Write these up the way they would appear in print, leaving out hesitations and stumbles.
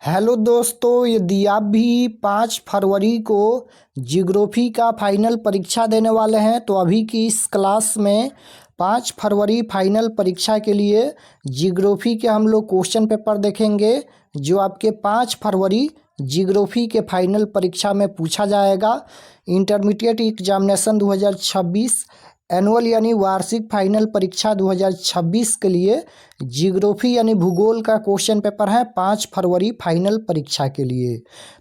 Hello दोस्तों, यदि आप भी 5 फरवरी को जियोग्राफी का फाइनल परीक्षा देने वाले हैं तो अभी की इस क्लास में 5 फरवरी फाइनल परीक्षा के लिए जियोग्राफी के हम लोग क्वेश्चन पेपर देखेंगे जो आपके 5 फरवरी जियोग्राफी के फाइनल परीक्षा में पूछा जाएगा। इंटरमीडिएट एग्जामिनेशन 2026 एनुअल यानी वार्षिक फाइनल परीक्षा 2026 के लिए जियोग्राफी यानी भूगोल का क्वेश्चन पेपर है 5 फरवरी फाइनल परीक्षा के लिए।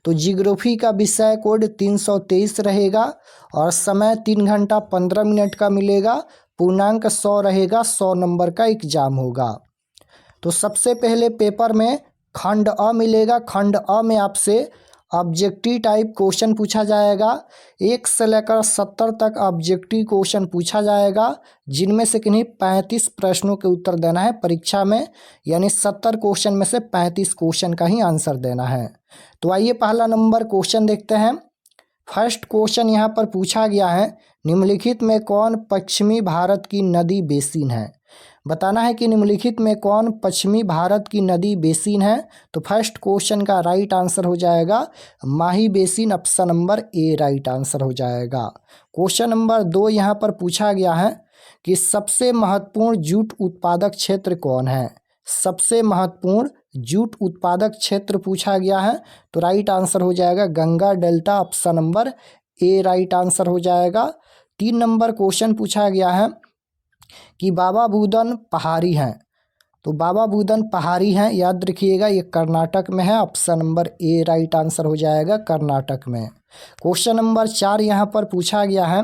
तो जियोग्राफी का विषय कोड 323 रहेगा और समय 3 घंटा 15 मिनट का मिलेगा। पूर्णांक 100 रहेगा, 100 नंबर का एग्जाम होगा। तो सबसे पहले पेपर में खंड अ मिलेगा। खंड अ में आपसे ऑब्जेक्टिव टाइप क्वेश्चन पूछा जाएगा। 1 से लेकर 70 तक ऑब्जेक्टिव क्वेश्चन पूछा जाएगा, जिनमें से किन्हीं 35 प्रश्नों के उत्तर देना है परीक्षा में, यानी 70 क्वेश्चन में से 35 क्वेश्चन का ही आंसर देना है। तो आइए पहला नंबर क्वेश्चन देखते हैं। फर्स्ट क्वेश्चन यहाँ पर पूछा गया है, निम्नलिखित में कौन पश्चिमी भारत की नदी बेसिन है। बताना है कि निम्नलिखित में कौन पश्चिमी भारत की नदी बेसिन है। तो फर्स्ट क्वेश्चन का राइट आंसर हो जाएगा Mahi basin, option number A right answer हो जाएगा। क्वेश्चन नंबर 2 यहाँ पर पूछा गया है कि सबसे महत्वपूर्ण जूट उत्पादक क्षेत्र कौन है। सबसे महत्वपूर्ण जूट उत्पादक क्षेत्र पूछा गया है, तो राइट आंसर हो जाएगा Ganga delta, option number A right answer हो जाएगा। 3 नंबर क्वेश्चन पूछा गया है कि बाबा बुदन पहाड़ी हैं। तो बाबा बुदन पहाड़ी हैं, याद रखिएगा ये कर्नाटक में है, option number A right answer हो जाएगा कर्नाटक में। क्वेश्चन नंबर 4 यहाँ पर पूछा गया है,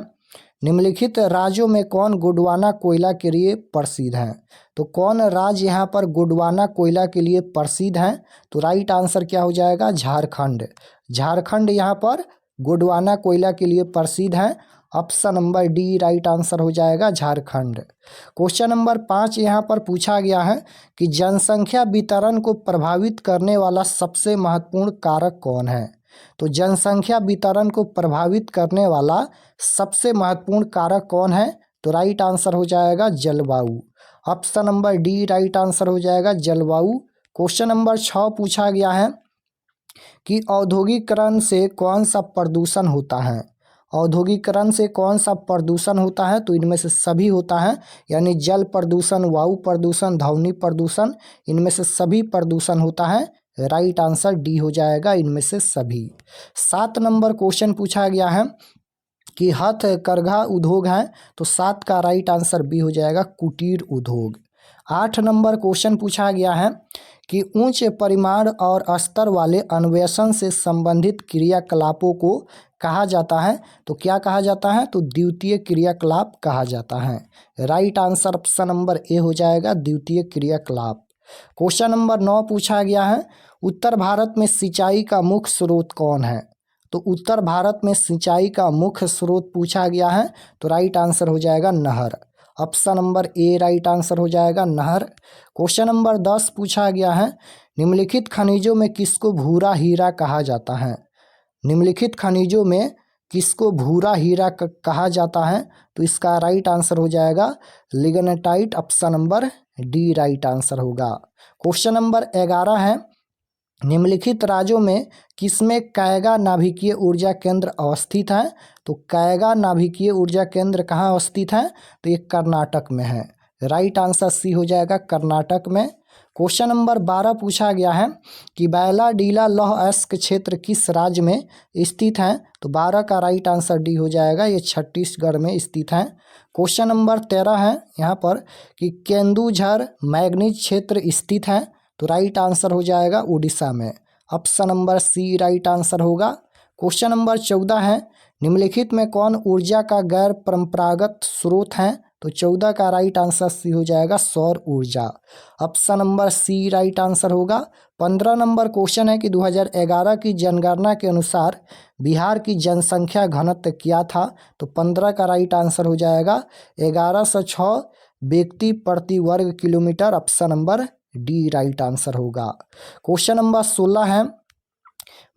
निम्नलिखित राज्यों में कौन गोंडवाना कोयला के लिए प्रसिद्ध है। तो कौन राज्य यहाँ पर गोंडवाना कोयला के लिए प्रसिद्ध है। तो राइट आंसर क्या हो जाएगा झारखंड। झारखंड यहाँ पर गोंडवाना कोयला के लिए प्रसिद्ध है, option number D right answer हो जाएगा झारखंड। क्वेश्चन नंबर 5 यहाँ पर पूछा गया है कि जनसंख्या वितरण को प्रभावित करने वाला सबसे महत्वपूर्ण कारक कौन है। तो जनसंख्या वितरण को प्रभावित करने वाला सबसे महत्वपूर्ण कारक कौन है। तो राइट आंसर हो जाएगा जलवायु, option number D right answer हो जाएगा जलवायु। क्वेश्चन नंबर 6 पूछा गया है कि औद्योगिकरण से कौन सा प्रदूषण होता है। औद्योगिकरण से कौन सा प्रदूषण होता है। तो इनमें से सभी होता है, यानी जल प्रदूषण, वायु प्रदूषण, ध्वनि प्रदूषण, इनमें से सभी प्रदूषण होता है। राइट आंसर डी हो जाएगा इनमें से सभी। 7 नंबर क्वेश्चन पूछा गया है कि हथकरघा उद्योग है, तो 7 का राइट आंसर बी हो जाएगा कुटीर उद्योग। 8 नंबर क्वेश्चन पूछा गया है कि उच्च परिमाण और स्तर वाले अन्वेषण से संबंधित क्रियाकलापों को कहा जाता है। तो क्या कहा जाता है। तो द्वितीय क्रियाकलाप कहा जाता है। राइट आंसर ऑप्शन नंबर ए हो जाएगा द्वितीय क्रियाकलाप। क्वेश्चन नंबर 9 पूछा गया है, उत्तर भारत में सिंचाई का मुख्य स्रोत कौन है। तो उत्तर भारत में सिंचाई का मुख्य स्रोत पूछा गया है, तो राइट आंसर हो जाएगा नहर, option number A right answer हो जाएगा नहर। क्वेश्चन नंबर 10 पूछा गया है, निम्नलिखित खनिजों में किसको भूरा हीरा कहा जाता है। निम्नलिखित खनिजों में किसको भूरा हीरा कहा जाता है। तो इसका राइट आंसर हो जाएगा lignite, option number D right answer होगा। क्वेश्चन नंबर 11 है, निम्नलिखित राज्यों में किसमें कैगा नाभिकीय ऊर्जा केंद्र अवस्थित है। तो कैगा नाभिकीय ऊर्जा केंद्र कहाँ अवस्थित है। तो ये कर्नाटक में है। राइट आंसर सी हो जाएगा कर्नाटक में। क्वेश्चन नंबर 12 पूछा गया है कि बैलाडीला लौह अयस्क क्षेत्र किस राज्य में स्थित है। तो 12 का राइट आंसर डी हो जाएगा, ये छत्तीसगढ़ में स्थित है। क्वेश्चन नंबर 13 है यहाँ पर कि केंदुझर मैग्नीज क्षेत्र स्थित है। तो राइट आंसर हो जाएगा उड़ीसा में, option number C right answer होगा। क्वेश्चन नंबर 14 है, निम्नलिखित में कौन ऊर्जा का गैर परंपरागत स्रोत है। तो 14 का राइट आंसर सी हो जाएगा सौर ऊर्जा, option number C right answer होगा। 15 नंबर क्वेश्चन है कि 2011 की जनगणना के अनुसार बिहार की जनसंख्या घनत्व क्या था। तो 15 का राइट आंसर हो जाएगा 1106 व्यक्ति प्रति वर्ग kilometre, option number D right answer होगा। क्वेश्चन नंबर 16 है,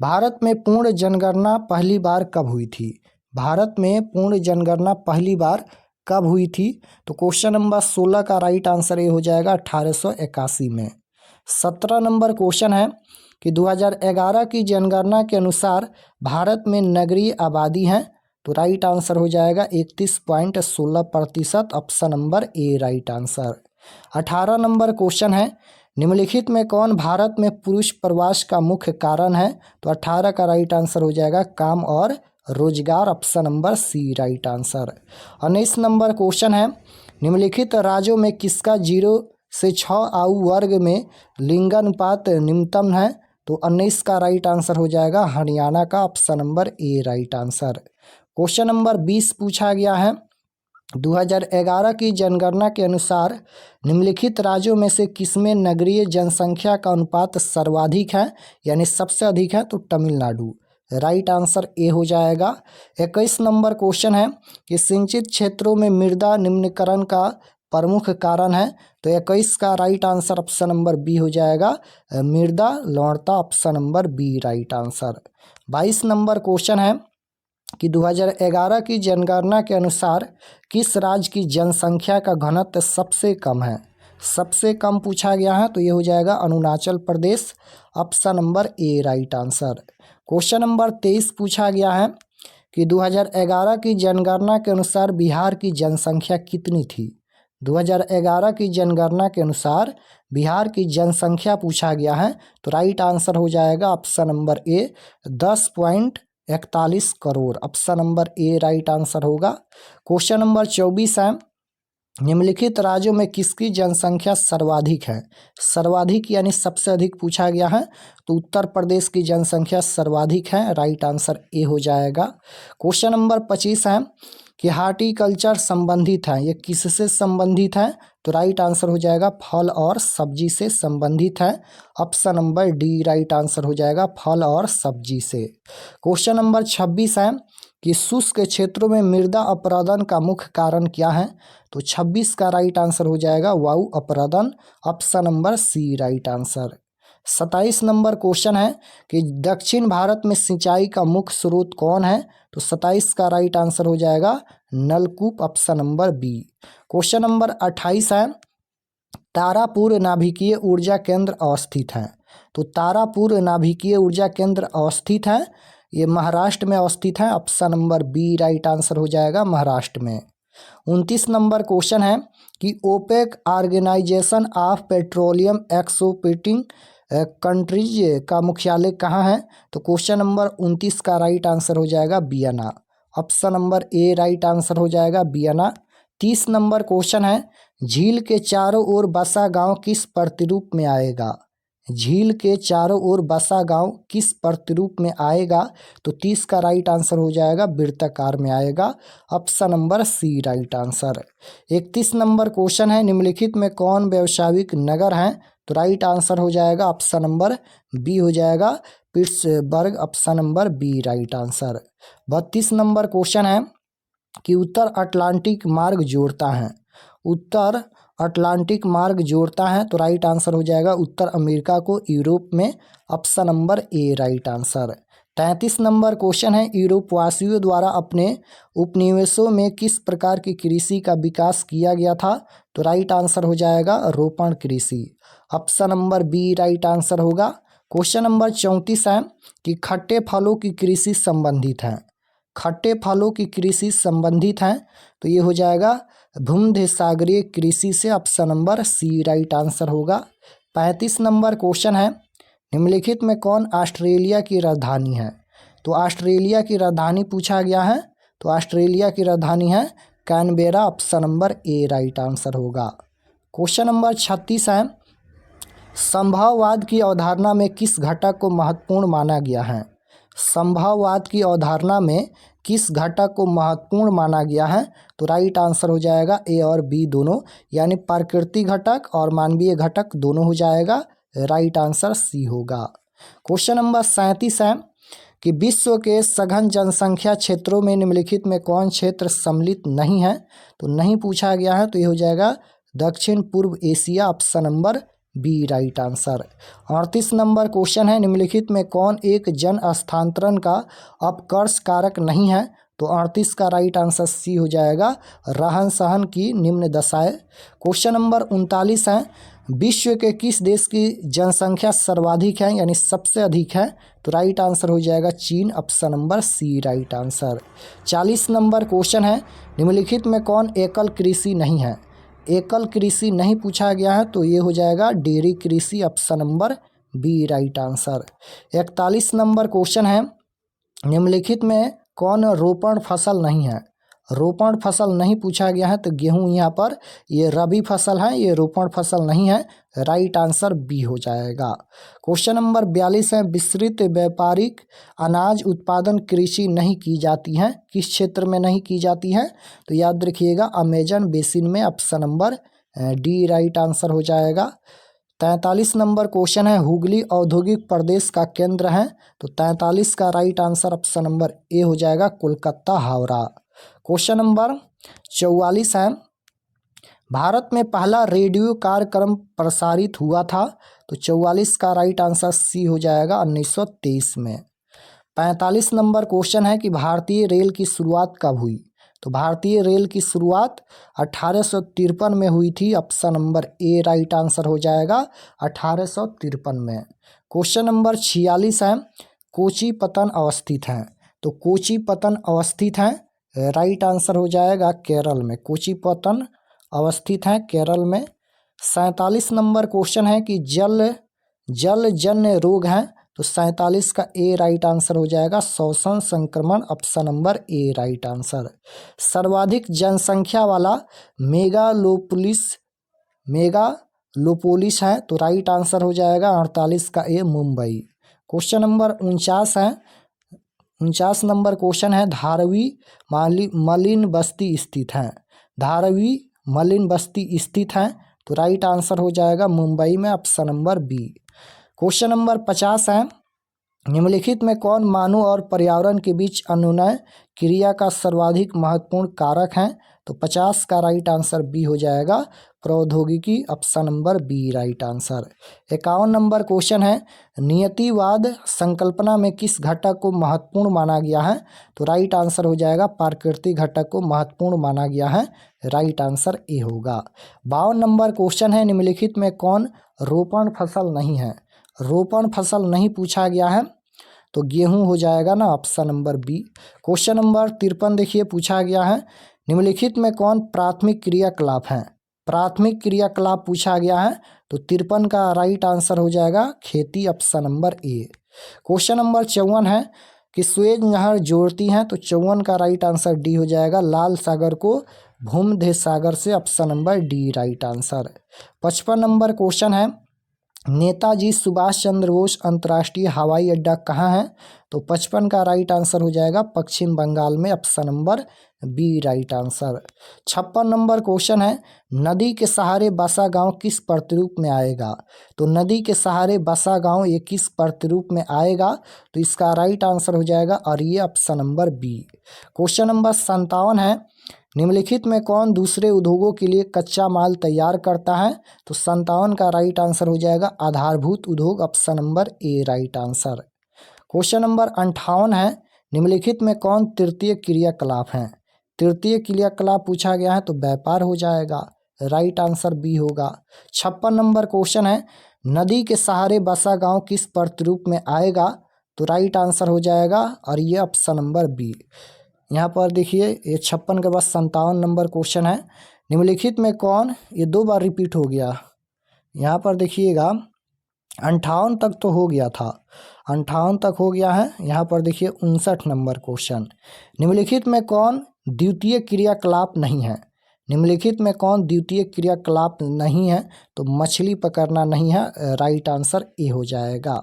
भारत में पूर्ण जनगणना पहली बार कब हुई थी। भारत में पूर्ण जनगणना पहली बार कब हुई थी। तो क्वेश्चन नंबर 16 का राइट आंसर ये हो जाएगा 1881 में। 17 नंबर क्वेश्चन है कि 2011 की जनगणना के अनुसार भारत में नगरीय आबादी है, तो राइट आंसर हो जाएगा 31.16%, option number A right answer. 18 number question है, निम्नलिखित में कौन भारत में पुरुष प्रवास का मुख्य कारण है? तो 18 का राइट आंसर हो जाएगा काम और रोजगार, option number C right answer. 19 number question है, निम्नलिखित राज्यों में किसका 0 से 6 आयु वर्ग में लिंगानुपात निम्नतम है? तो 19 का राइट आंसर हो जाएगा हरियाणा का, option number A right answer. Question number 20 पूछा गया है, 2011 की जनगणना के अनुसार निम्नलिखित राज्यों में से किसमें नगरीय जनसंख्या का अनुपात सर्वाधिक है, यानी सबसे अधिक है? तो तमिलनाडु, राइट आंसर ए हो जाएगा। 21 नंबर क्वेश्चन है कि सिंचित क्षेत्रों में मृदा निम्नीकरण का प्रमुख कारण है? तो 21 का right answer option number B हो जाएगा, मृदा लवणता, option number B right answer. 22 number question है कि 2011 की जनगणना के अनुसार किस राज्य की जनसंख्या का घनत्व सबसे कम है? सबसे कम पूछा गया है, तो ये हो जाएगा Arunachal Pradesh, option number A right answer. Question number 23 पूछा गया है कि 2011 की जनगणना के अनुसार बिहार की जनसंख्या कितनी थी? 2011 की जनगणना के अनुसार बिहार की जनसंख्या पूछा गया है, तो राइट आंसर हो जाएगा option number A 10.41 crore, option number A right answer होगा। क्वेश्चन नंबर 24 है, निम्नलिखित राज्यों में किसकी जनसंख्या सर्वाधिक है? सर्वाधिक यानी सबसे अधिक पूछा गया है, तो उत्तर प्रदेश की जनसंख्या सर्वाधिक है, राइट आंसर ए हो जाएगा। क्वेश्चन नंबर 25 है कि हार्टिकल्चर संबंधित है, ये किससे संबंधित है? तो राइट आंसर हो जाएगा फल और सब्जी से संबंधित है, option number D right answer हो जाएगा, फल और सब्जी से। क्वेश्चन नंबर 26 है कि शुष्क क्षेत्रों में मृदा अपरदन का मुख्य कारण क्या है? तो 26 का राइट आंसर हो जाएगा वायु अपरदन, option number C right answer. 27 number question है कि दक्षिण भारत में सिंचाई का मुख्य स्रोत कौन है? तो 27 का राइट आंसर हो जाएगा नलकूप, option number B. Question number 28 है, तारापुर नाभिकीय ऊर्जा केंद्र अवस्थित है? तो तारापुर नाभिकीय ऊर्जा केंद्र अवस्थित है, ये महाराष्ट्र में अवस्थित है, option number B right answer हो जाएगा महाराष्ट्र में। 29 नंबर क्वेश्चन है कि OPEC organization of petroleum exporting countries का मुख्यालय कहाँ है? तो क्वेश्चन नंबर 29 का राइट आंसर हो जाएगा Vienna, option number A right answer हो जाएगा वियना। 30 नंबर क्वेश्चन है, झील के चारों ओर बसा गांव किस प्रतिरूप में आएगा? झील के चारों ओर बसा गांव किस प्रतिरूप में आएगा? तो 30 का राइट आंसर हो जाएगा वृत्ताकार में आएगा, option number C right answer. 31 number question है, निम्नलिखित में कौन व्यावसायिक नगर है? तो राइट आंसर हो जाएगा ऑप्शन नंबर बी हो जाएगा Pittsburgh, option number B right answer. 32 number question है कि उत्तर अटलांटिक मार्ग जोड़ता है? उत्तर अटलांटिक मार्ग जोड़ता है, तो राइट आंसर हो जाएगा उत्तर अमेरिका को यूरोप में, option number A right answer. 33 number question है, यूरोपवासियों द्वारा अपने उपनिवेशों में किस प्रकार की कृषि का विकास किया गया था? तो राइट आंसर हो जाएगा रोपण कृषि, option number B right answer होगा। क्वेश्चन नंबर 34 है कि खट्टे फलों की कृषि संबंधित है? खट्टे फलों की कृषि संबंधित है, तो ये हो जाएगा भूमध्य सागरीय कृषि से, option number C right answer होगा। 35 नंबर क्वेश्चन है, निम्नलिखित में कौन ऑस्ट्रेलिया की राजधानी है? तो ऑस्ट्रेलिया की राजधानी पूछा गया है, तो ऑस्ट्रेलिया की राजधानी है Canberra, option number A right answer होगा। क्वेश्चन नंबर 36 है, संभववाद की अवधारणा में किस घटक को महत्वपूर्ण माना गया है? संभववाद की अवधारणा में किस घटक को महत्वपूर्ण माना गया है? तो राइट आंसर हो जाएगा ए और बी दोनों, यानी प्राकृतिक घटक और मानवीय घटक दोनों हो जाएगा, राइट आंसर सी होगा। क्वेश्चन नंबर 37 है कि विश्व के सघन जनसंख्या क्षेत्रों में निम्नलिखित में कौन क्षेत्र सम्मिलित नहीं है? तो नहीं पूछा गया है, तो ये हो जाएगा दक्षिण पूर्व Asia, option number B right answer. 38 number question है, निम्नलिखित में कौन एक जन स्थानांतरण का अपकर्ष कारक नहीं है? तो 38 का राइट आंसर सी हो जाएगा, रहन सहन की निम्न दशाएं। क्वेश्चन नंबर 39 है, विश्व के किस देश की जनसंख्या सर्वाधिक है यानी सबसे अधिक है? तो राइट आंसर हो जाएगा चीन, option number C right answer. 40 number question है, निम्नलिखित में कौन एकल कृषि नहीं है? एकल कृषि नहीं पूछा गया है, तो ये हो जाएगा डेयरी कृषि, option number B right answer. 41 number question है, निम्नलिखित में कौन रोपण फसल नहीं है? रोपण फसल नहीं पूछा गया है, तो गेहूं यहाँ पर ये रबी फसल है, ये रोपण फसल नहीं है, राइट आंसर बी हो जाएगा। क्वेश्चन नंबर 42 है, विस्तृत व्यापारिक अनाज उत्पादन कृषि नहीं की जाती है, किस क्षेत्र में नहीं की जाती है? तो याद रखिएगा अमेजन बेसिन में, option number D right answer हो जाएगा। 43 नंबर क्वेश्चन है, हुगली औद्योगिक प्रदेश का केंद्र है, तो 43 का राइट आंसर ऑप्शन नंबर ए हो जाएगा, कोलकाता हावड़ा। क्वेश्चन नंबर 44 है, भारत में पहला रेडियो कार्यक्रम प्रसारित हुआ था, तो 44 का राइट आंसर सी हो जाएगा, 1923 में। 45 नंबर क्वेश्चन है कि भारतीय रेल की शुरुआत कब हुई? तो भारतीय रेल की शुरुआत 1853 में हुई थी, option number A right answer हो जाएगा, 1853 में। क्वेश्चन नंबर 46 है, कोची पतन अवस्थित है, तो कोची पतन अवस्थित है, राइट आंसर हो जाएगा केरल में, कोची पतन अवस्थित है केरल में। 47 नंबर क्वेश्चन है कि जलजन्य रोग है, तो 47 का ए राइट आंसर हो जाएगा, श्वसन संक्रमण, option number A right answer. सर्वाधिक जनसंख्या वाला मेगालोपोलिस है, तो राइट आंसर हो जाएगा 48 का ए मुंबई। क्वेश्चन नंबर 49 है, 49 नंबर क्वेश्चन है, धारवी मलिन बस्ती स्थित है, धारवी मलिन बस्ती स्थित है, तो राइट आंसर हो जाएगा मुंबई में, option number B. Question number 50 है, निम्नलिखित में कौन मानव और पर्यावरण के बीच अनुनय क्रिया का सर्वाधिक महत्वपूर्ण कारक है? तो 50 का राइट आंसर बी हो जाएगा, प्रौद्योगिकी, option number B right answer. 51 number question है, नियतिवाद संकल्पना में किस घटक को महत्वपूर्ण माना गया है? तो राइट आंसर हो जाएगा, प्राकृतिक घटक को महत्वपूर्ण माना गया है, राइट आंसर ए होगा। 52 नंबर क्वेश्चन है, निम्नलिखित में कौन रोपण फसल नहीं है? रोपण फसल नहीं पूछा गया है, तो गेहूं हो जाएगा ना, option number B. Question number 53 देखिए पूछा गया है, निम्नलिखित में कौन प्राथमिक क्रियाकलाप है? प्राथमिक क्रियाकलाप पूछा गया है, तो 53 का राइट आंसर हो जाएगा खेती, ऑप्शन नंबर ए। क्वेश्चन नंबर 54 है कि स्वेज नहर जोड़ती हैं, तो 54 का राइट आंसर डी हो जाएगा, लाल सागर को भूमध्य सागर से, option number D right answer. 55 number question है, नेताजी सुभाष चंद्र बोस अंतर्राष्ट्रीय हवाई अड्डा कहाँ है? तो 55 का राइट आंसर हो जाएगा, पश्चिम बंगाल में, option number B right answer. 56 number question है, नदी के सहारे बसा गांव किस प्रतिरूप में आएगा? तो नदी के सहारे बसा गांव ये किस प्रतिरूप में आएगा? तो इसका राइट आंसर हो जाएगा और ये option number B. Question number 57 है, निम्नलिखित में कौन दूसरे उद्योगों के लिए कच्चा माल तैयार करता है? तो 57 का राइट आंसर हो जाएगा, आधारभूत उद्योग, option number A right answer. Question number 58 है, निम्नलिखित में कौन तृतीय क्रियाकलाप है? तृतीय क्रियाकलाप पूछा गया है, तो व्यापार हो जाएगा, राइट आंसर बी होगा। 56 नंबर क्वेश्चन है, नदी के सहारे बसा गांव किस प्रतिरूप में आएगा? तो राइट आंसर हो जाएगा और ये ऑप्शन नंबर बी। यहाँ पर देखिए ये 56 के बाद 57 नंबर क्वेश्चन है, निम्नलिखित में कौन, ये 2 बार रिपीट हो गया, यहाँ पर देखिएगा 58 तक तो हो गया था, 58 तक हो गया है। यहाँ पर देखिए 59 नंबर क्वेश्चन, निम्नलिखित में कौन द्वितीय क्रियाकलाप नहीं है? निम्नलिखित में कौन द्वितीय क्रियाकलाप नहीं है? तो मछली पकड़ना नहीं है, राइट आंसर ए हो जाएगा।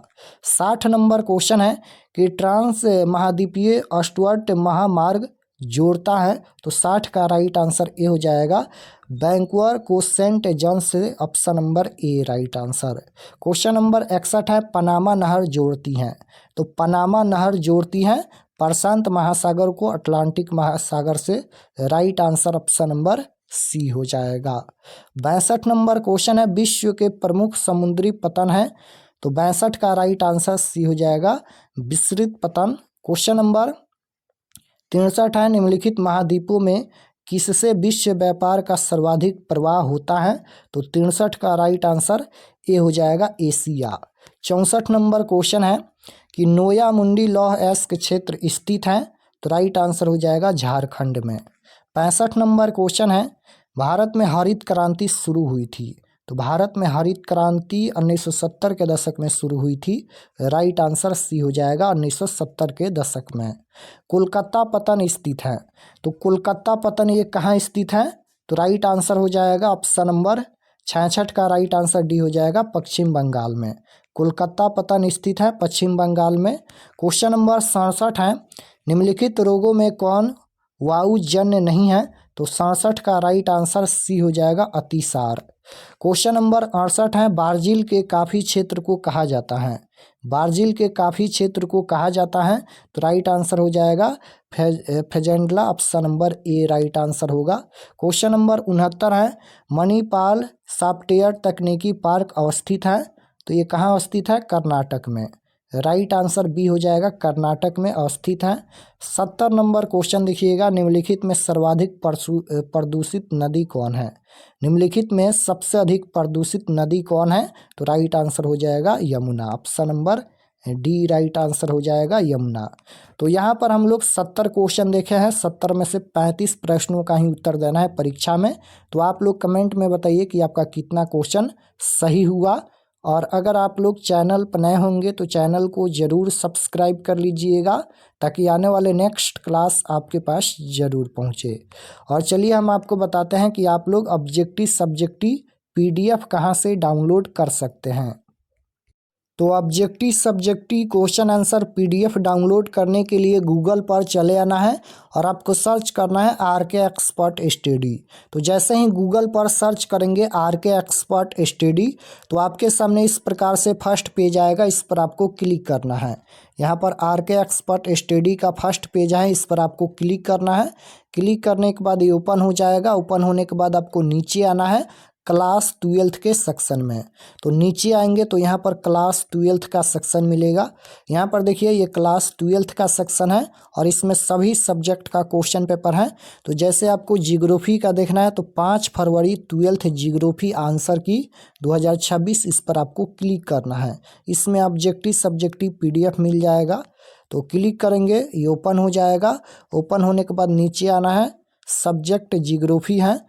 60 नंबर क्वेश्चन है कि ट्रांस महाद्वीपीय अष्टवर्ट महामार्ग जोड़ता है, तो 60 का राइट आंसर ए हो जाएगा, वैंकूवर को सेंट जॉन्स से, option number A right answer. Question number 61 है, पनामा नहर जोड़ती हैं, तो पनामा नहर जोड़ती हैं प्रशांत महासागर को अटलांटिक महासागर से, right answer option number C हो जाएगा। 62 नंबर क्वेश्चन है, विश्व के प्रमुख समुद्री पतन है, तो 62 का राइट आंसर सी हो जाएगा, विस्तृत पतन। क्वेश्चन नंबर 63 है, निम्नलिखित महाद्वीपों में किससे विश्व व्यापार का सर्वाधिक प्रवाह होता है? तो 63 का राइट आंसर ए हो जाएगा, एशिया। 64 नंबर क्वेश्चन है कि नोया मुंडी लौह अयस्क क्षेत्र स्थित है? तो राइट आंसर हो जाएगा झारखंड में। 65 नंबर क्वेश्चन है, भारत में हरित क्रांति शुरू हुई थी? तो भारत में हरित क्रांति 1970 के दशक में शुरू हुई थी। राइट आंसर सी हो जाएगा, 1970 के दशक में। कोलकाता पतन स्थित है? तो कोलकाता पतन ये कहाँ स्थित है? तो राइट आंसर हो जाएगा ऑप्शन नंबर 66 का राइट आंसर डी हो जाएगा, पश्चिम बंगाल में। कोलकाता पतन स्थित है पश्चिम बंगाल में। क्वेश्चन नंबर 67 है, निम्नलिखित रोगों में कौन वायुजन्य नहीं है? तो 67 का राइट आंसर सी हो जाएगा, अतिसार। क्वेश्चन नंबर 68 है, ब्राजील के काफी क्षेत्र को कहा जाता है? ब्राजील के काफी क्षेत्र को कहा जाता है? तो राइट आंसर हो जाएगा फेजेंडला, option number A right answer होगा। क्वेश्चन नंबर 69 है, मणिपाल सॉफ्टवेयर तकनीकी पार्क अवस्थित है? तो ये कहाँ अवस्थित है? कर्नाटक में। राइट आंसर बी हो जाएगा, कर्नाटक में अवस्थित है। 70 नंबर क्वेश्चन देखिएगा, निम्नलिखित में सर्वाधिक प्रदूषित नदी कौन है? निम्नलिखित में सबसे अधिक प्रदूषित नदी कौन है? तो राइट आंसर हो जाएगा Yamuna, option number D right answer हो जाएगा यमुना। तो यहाँ पर हम लोग 70 क्वेश्चन देखे हैं, 70 में से 35 प्रश्नों का ही उत्तर देना है परीक्षा में। तो आप लोग कमेंट में बताइए कि आपका कितना क्वेश्चन सही हुआ। और अगर आप लोग चैनल पर नए होंगे तो चैनल को ज़रूर सब्सक्राइब कर लीजिएगा, ताकि आने वाले नेक्स्ट क्लास आपके पास ज़रूर पहुँचे। और चलिए हम आपको बताते हैं कि आप लोग ऑब्जेक्टिव सब्जेक्टिव PDF कहाँ से डाउनलोड कर सकते हैं। तो objective subjective question answer PDF download करने के लिए गूगल पर चले आना है और आपको सर्च करना है RK एक्सपर्ट स्टडी। तो जैसे ही गूगल पर सर्च करेंगे RK एक्सपर्ट स्टडी, तो आपके सामने इस प्रकार से फर्स्ट पेज आएगा, इस पर आपको क्लिक करना है। यहाँ पर RK एक्सपर्ट स्टडी का फर्स्ट पेज है, इस पर आपको क्लिक करना है। क्लिक करने के बाद ये ओपन हो जाएगा। ओपन होने के बाद आपको नीचे आना है क्लास 12th के सेक्शन में। तो नीचे आएंगे तो यहाँ पर क्लास 12th का सेक्शन मिलेगा। यहाँ पर देखिए ये क्लास 12th का सेक्शन है और इसमें सभी सब्जेक्ट का क्वेश्चन पेपर है। तो जैसे आपको जियोग्राफी का देखना है तो 5 फरवरी 12th जियोग्राफी आंसर की 2026, इस पर आपको क्लिक करना है। इसमें ऑब्जेक्टिव सब्जेक्टिव PDF मिल जाएगा। तो क्लिक करेंगे, ये ओपन हो जाएगा। ओपन होने के बाद नीचे आना है, सब्जेक्ट जियोग्राफी है।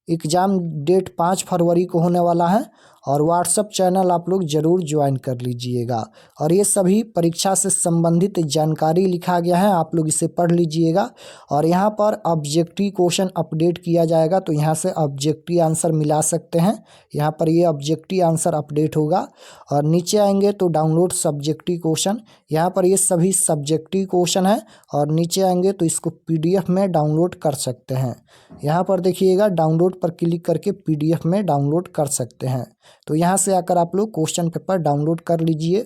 एग्ज़ाम डेट 5 फरवरी को होने वाला है और व्हाट्सएप चैनल आप लोग ज़रूर ज्वाइन कर लीजिएगा। और ये सभी परीक्षा से संबंधित जानकारी लिखा गया है, आप लोग इसे पढ़ लीजिएगा। और यहाँ पर ऑब्जेक्टिव क्वेश्चन अपडेट किया जाएगा, तो यहाँ से ऑब्जेक्टिव आंसर मिला सकते हैं। यहाँ पर ये ऑब्जेक्टिव आंसर अपडेट होगा। और नीचे आएंगे तो डाउनलोड सब्जेक्टिव क्वेश्चन, यहाँ पर ये सभी सब्जेक्टिव क्वेश्चन है। और नीचे आएंगे तो इसको PDF में डाउनलोड कर सकते हैं। यहाँ पर देखिएगा डाउनलोड पर क्लिक करके PDF में डाउनलोड कर सकते हैं। तो यहाँ से आकर आप लोग क्वेश्चन पेपर डाउनलोड कर लीजिए।